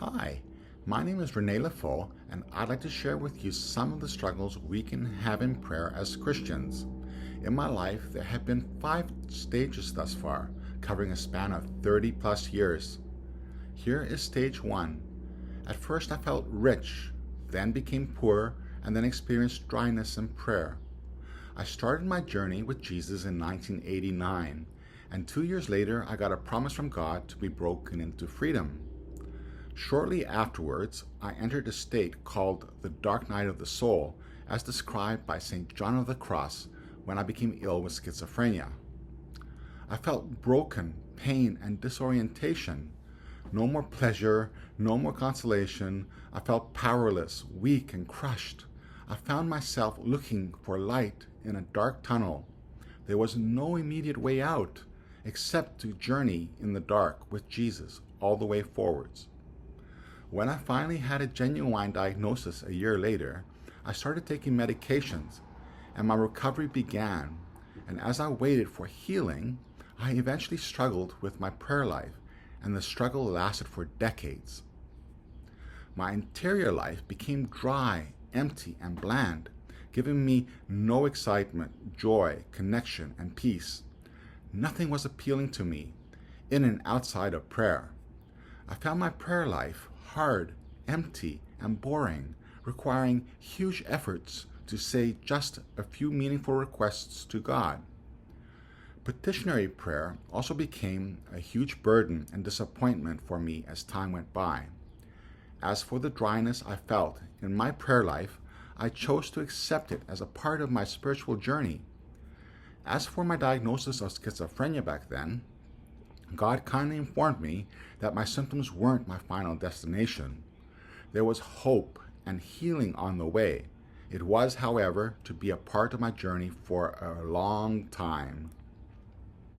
Hi, my name is Rene Lafaux, and I'd like to share with you some of the struggles we can have in prayer as Christians. In my life, there have been 5 stages thus far, covering a span of 30 plus years. Here is stage 1. At first, I felt rich, then became poor, and then experienced dryness in prayer. I started my journey with Jesus in 1989, and 2 years later, I got a promise from God to be broken into freedom. Shortly afterwards, I entered a state called the dark night of the soul, as described by St. John of the Cross when I became ill with schizophrenia. I felt broken, pain, and disorientation. No more pleasure, no more consolation. I felt powerless, weak, and crushed. I found myself looking for light in a dark tunnel. There was no immediate way out, except to journey in the dark with Jesus all the way forwards. When I finally had a genuine diagnosis a year later, I started taking medications, and my recovery began. And as I waited for healing, I eventually struggled with my prayer life, and the struggle lasted for decades. My interior life became dry, empty, and bland, giving me no excitement, joy, connection, and peace. Nothing was appealing to me, in and outside of prayer. I found my prayer life hard, empty, and boring, requiring huge efforts to say just a few meaningful requests to God. Petitionary prayer also became a huge burden and disappointment for me as time went by. As for the dryness I felt in my prayer life, I chose to accept it as a part of my spiritual journey. As for my diagnosis of schizophrenia back then, God kindly informed me that my symptoms weren't my final destination. There was hope and healing on the way. It was, however, to be a part of my journey for a long time.